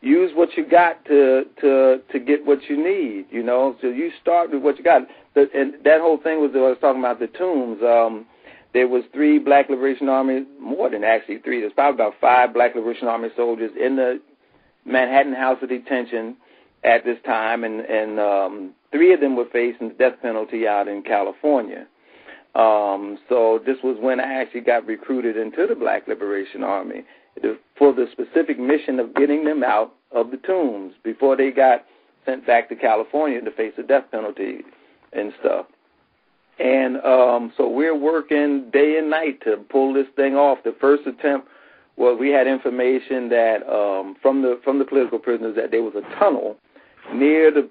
use what you got to get what you need, you know. So you start with what you got. And that whole thing was, I was talking about the tombs. There was 3 Black Liberation Army, more than actually 3. There's probably about 5 Black Liberation Army soldiers in the Manhattan House of Detention at this time, and 3 of them were facing the death penalty out in California. So this was when I actually got recruited into the Black Liberation Army for the specific mission of getting them out of the tombs before they got sent back to California to face the death penalty and stuff. And so we're working day and night to pull this thing off. The first attempt was we had information that from the political prisoners that there was a tunnel near the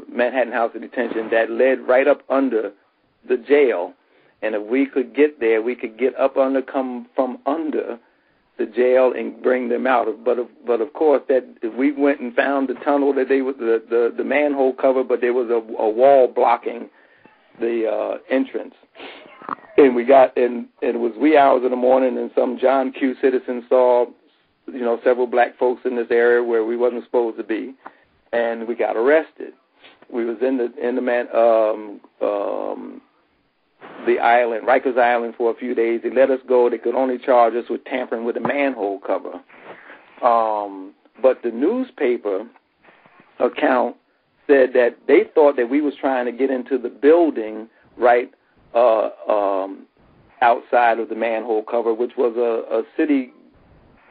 Manhattan House of Detention that led right up under the jail. And if we could get there, we could get up under, come from under the jail and bring them out. But of course, that if we went and found the tunnel that they was the manhole cover, but there was a wall blocking the entrance. And we got and it was wee hours in the morning, and some John Q. citizen saw, you know, several black folks in this area where we wasn't supposed to be, and we got arrested. We was in the island, Rikers Island, for a few days. They let us go. They could only charge us with tampering with the manhole cover. But the newspaper account said that they thought that we was trying to get into the building right outside of the manhole cover, which was a city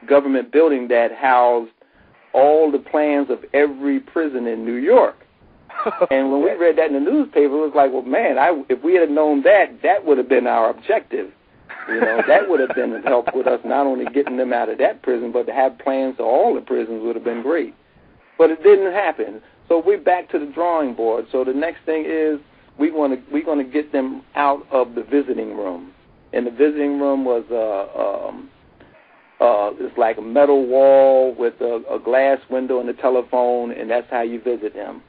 government building that housed all the plans of every prison in New York. And when we read that in the newspaper, it was like, well, man, if we had known that, that would have been our objective. You know, that would have been help with us not only getting them out of that prison, but to have plans to all the prisons would have been great. But it didn't happen. So we're back to the drawing board. So the next thing is we're going to get them out of the visiting room. And the visiting room was it's like a metal wall with a glass window and a telephone, and that's how you visit them.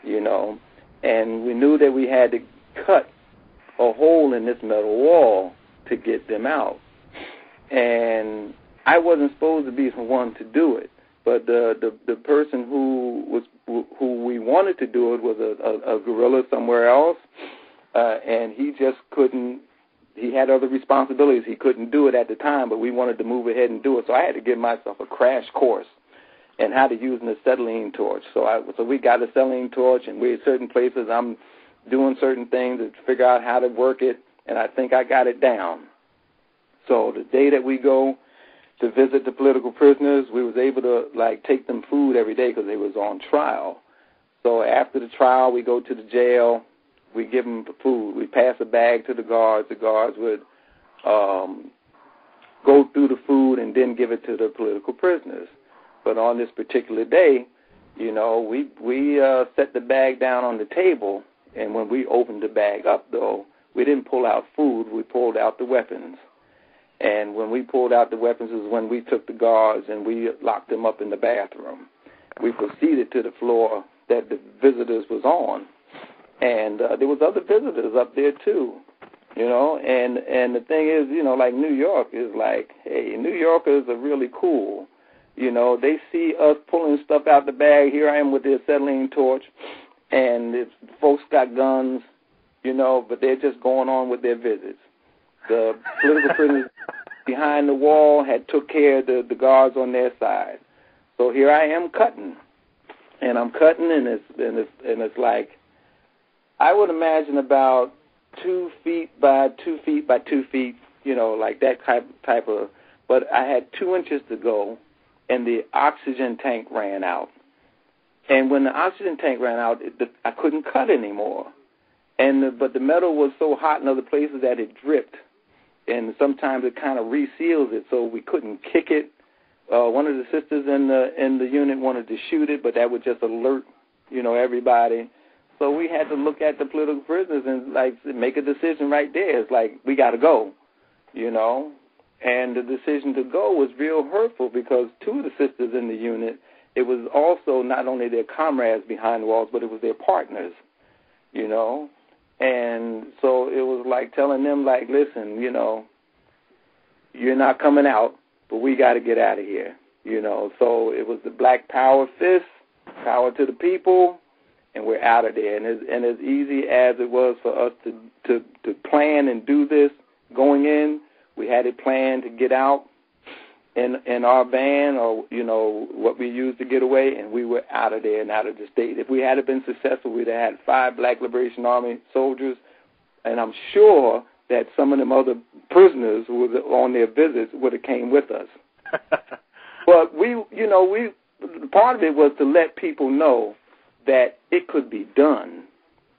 You know, and we knew that we had to cut a hole in this metal wall to get them out. And I wasn't supposed to be the one to do it, but the person who we wanted to do it was a guerrilla somewhere else, and he just couldn't. He had other responsibilities. He couldn't do it at the time, but we wanted to move ahead and do it. So I had to give myself a crash course and how to use an acetylene torch. So we got a acetylene torch, and we're at certain places. I'm doing certain things to figure out how to work it, and I think I got it down. So the day that we go to visit the political prisoners, we was able to, like, take them food every day because they was on trial. So after the trial, we go to the jail. We give them food. We pass a bag to the guards. The guards would go through the food and then give it to the political prisoners. But on this particular day, you know, we set the bag down on the table, and when we opened the bag up, though, we didn't pull out food. We pulled out the weapons. And when we pulled out the weapons is when we took the guards and we locked them up in the bathroom. We proceeded to the floor that the visitors was on. And there was other visitors up there, too, you know. And the thing is, you know, like New York is like, hey, New Yorkers are really cool. You know, they see us pulling stuff out the bag. Here I am with the acetylene torch, and if folks got guns, you know, but they're just going on with their visits. The political prisoners behind the wall had took care of the guards on their side. So here I am cutting, and I'm cutting, and it's like, I would imagine about 2 feet by 2 feet by 2 feet, you know, like that type of. But I had 2 inches to go, and the oxygen tank ran out. And when the oxygen tank ran out, I couldn't cut anymore. But the metal was so hot in other places that it dripped, and sometimes it kind of reseals it, so we couldn't kick it. One of the sisters in the unit wanted to shoot it, but that would just alert, you know, everybody. So we had to look at the political prisoners and, like, make a decision right there. It's like, we got to go, you know. And the decision to go was real hurtful because 2 of the sisters in the unit, it was also not only their comrades behind the walls, but it was their partners, you know. And so it was like telling them, like, listen, you know, you're not coming out, but we got to get out of here. You know, so it was the Black Power fist, power to the people, and we're out of there. And as easy as it was for us to plan and do this going in, we had it planned to get out in our van or, you know, what we used to get away, and we were out of there and out of the state. If we had been successful, we'd have had 5 Black Liberation Army soldiers, and I'm sure that some of them other prisoners who were on their visits would have came with us. But part of it was to let people know that it could be done,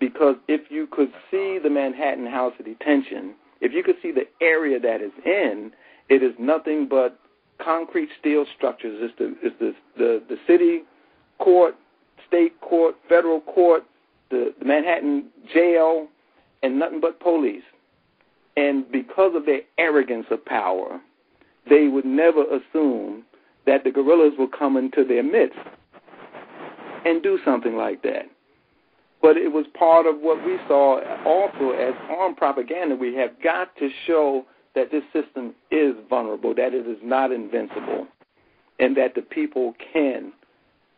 because if you could see the Manhattan House of Detention, if you could see the area that it's in, it is nothing but concrete steel structures. It's the city court, state court, federal court, the Manhattan jail, and nothing but police. And because of their arrogance of power, they would never assume that the guerrillas will come into their midst and do something like that. But it was part of what we saw also as armed propaganda. We have got to show that this system is vulnerable, that it is not invincible, and that the people can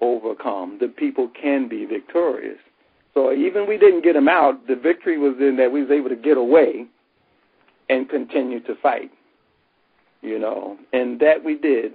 overcome, the people can be victorious. So even we didn't get them out, the victory was in that we was able to get away and continue to fight, you know, and that we did.